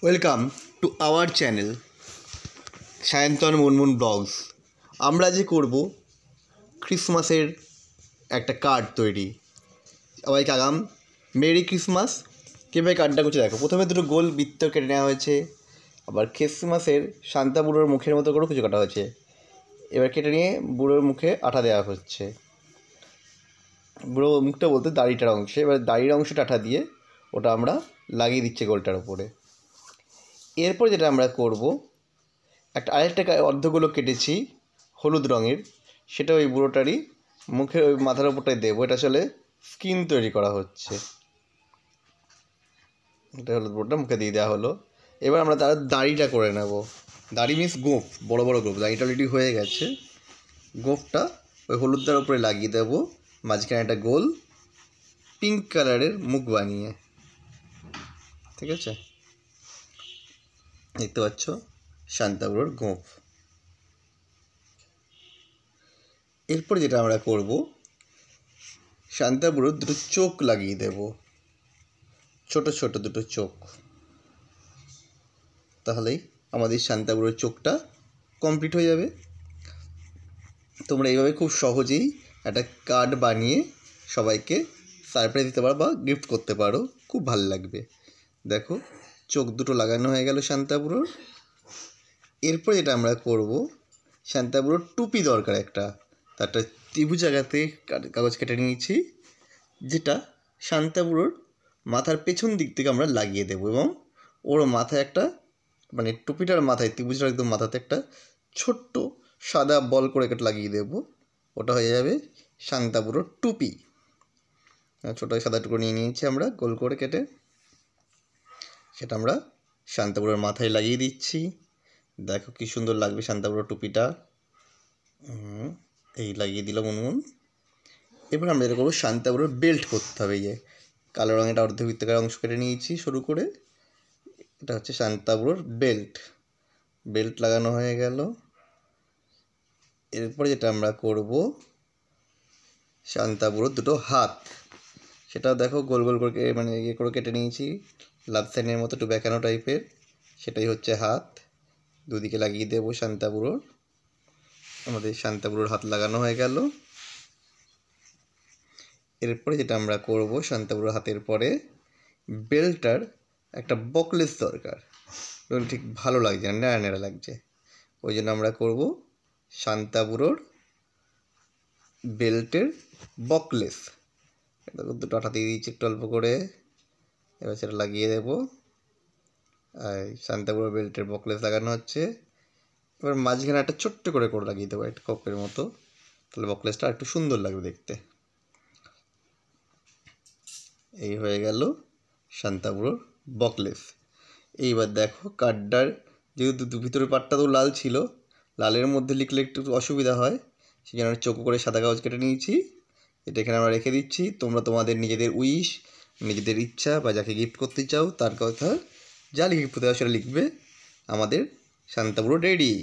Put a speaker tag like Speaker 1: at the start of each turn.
Speaker 1: Welcome to our channel Sayantan Munmun blogs. আমরা যে করব ক্রিসমাসের একটা কার্ড তৈরি। সবাইকে আগাম মেরি ক্রিসমাস। কীভাবে কার্ডটা করছে দেখো। প্রথমে দুটো গোল বৃত্ত কেটে নেওয়া হয়েছে, আবার ক্রিসমাসের সান্তা বুড়োর মুখের মতো করেও কিছু কাটা হয়েছে। এবার কেটে নিয়ে বুড়োর মুখে আঠা দেওয়া হচ্ছে। বুড়ো মুখটা বলতে দাড়িটার অংশে, এবার দাড়ির অংশটা আঠা দিয়ে ওটা আমরা লাগিয়ে দিচ্ছি গোলটার ওপরে। এরপর যেটা আমরা করব, আরেকটা অর্ধগুলো কেটেছি হলুদ রঙের, সেটা ওই বুড়োটারই মুখে ওই মাথার ওপরটায় দেবো। এটা আসলে স্কিন তৈরি করা হচ্ছে। এটা হলুদ বুড়োটা মুখে দিয়ে দেওয়া হলো। এবার আমরা তার দাড়িটা করে নেব। দাড়ি মিন্স গোঁফ, বড় বড় গোঁফ। দাড়িটা অলরেডি হয়ে গেছে। গোঁফটা ওই হলুদটার উপরে লাগিয়ে দেবো, মাঝখানে একটা গোল পিঙ্ক কালারের মুখ বানিয়ে। ঠিক আছে, দেখতে পাচ্ছ শান্তা বুড়োর গোঁফ। এরপর যেটা আমরা করব, শান্তা বুড়োর দুটো চোখ লাগিয়ে দেব, ছোট ছোট দুটো চোখ। তাহলেই আমাদের শান্তা বুড়োর চোখটা কমপ্লিট হয়ে যাবে। তোমরা এইভাবে খুব সহজেই একটা কার্ড বানিয়ে সবাইকে সারপ্রাইজ দিতে পারো বা গিফট করতে পারো, খুব ভালো লাগবে। দেখো, চোখ দুটো লাগানো হয়ে গেল শান্তা বুড়োর। এরপর যেটা আমরা করব, শান্তা বুড়োর টুপি দরকার একটা। তারটা ত্রিভুজ আকারে কাগজ কেটে নিয়েছি, যেটা শান্তা বুড়োর মাথার পেছন দিক থেকে আমরা লাগিয়ে দেবো, এবং ওর মাথায় একটা টুপিটার মাথায়, ত্রিভুজটার একদম মাথাতে একটা ছোট্ট সাদা বল করে কেটে লাগিয়ে দেবো। ওটা হয়ে যাবে শান্তা বুড়োর টুপি। ছোটো সাদা টুকরো নিয়ে নিয়েছি আমরা গোল করে কেটে, সেটা আমরা শান্তা বুড়োর মাথায় লাগিয়ে দিচ্ছি। দেখো কি সুন্দর লাগবে শান্তা বুড়োর টুপিটা। এই লাগিয়ে দিলাম মুনমুন। এবার আমরা যেটা করবো, শান্তা বুড়োর বেল্ট করতে হবে। কালো রঙের অর্ধবৃত্তাকার অংশ কেটে নিয়েছি শুরু করে। এটা হচ্ছে শান্তা বুড়োর বেল্ট। বেল্ট লাগানো হয়ে গেল। এরপরে যেটা আমরা করব, শান্তা বুড়োর দুটো হাত, সেটা দেখো গোল গোল করে করে কেটে নিয়েছি, লাভ সাইনের মতো একটু বেঁকানো টাইপের। সেটাই হচ্ছে হাত। দুদিকে লাগিয়ে দেবো শান্তা বুড়োর। আমাদের শান্তা বুড়োর হাত লাগানো হয়ে গেল। এরপরে যেটা আমরা করব, শান্তা বুড়োর হাতের পরে বেল্টটার একটা বকলেস দরকার, এবং ঠিক ভালো লাগছে না, নেড়া নেড়া লাগছে। ওই জন্য আমরা করব শান্তা বুড়োর বেল্টের বকলেস। এটা দুটো আঠা দিয়ে দিচ্ছি একটু অল্প করে। এবার সেটা লাগিয়ে দেবো। আর শান্তা বুড়োর বেল্টের বকলেস লাগানো হচ্ছে। এবার মাঝখানে একটা ছোট্ট করে লাগিয়ে দেবো, একটা কপের মতো। তাহলে বকলেসটা একটু সুন্দর লাগবে দেখতে। এই হয়ে গেল শান্তা বুড়োর বকলেস। এইবার দেখো, কার্ডটার যেহেতু ভিতরের পাটটা তো লাল ছিল, লালের মধ্যে লিখলে একটু অসুবিধা হয়, সেই জন্য চৌকো করে সাদা কাগজ কেটে নিয়েছি। এটা এখানে আমরা রেখে দিচ্ছি। তোমরা তোমাদের নিজেদের উইশ, নিজেদের ইচ্ছা বা যাকে গিফট করতে চাও তার কথা, যা গিফট করতে চাও সেটা লিখবে। আমাদের শান্তা বুড়ো রেডি।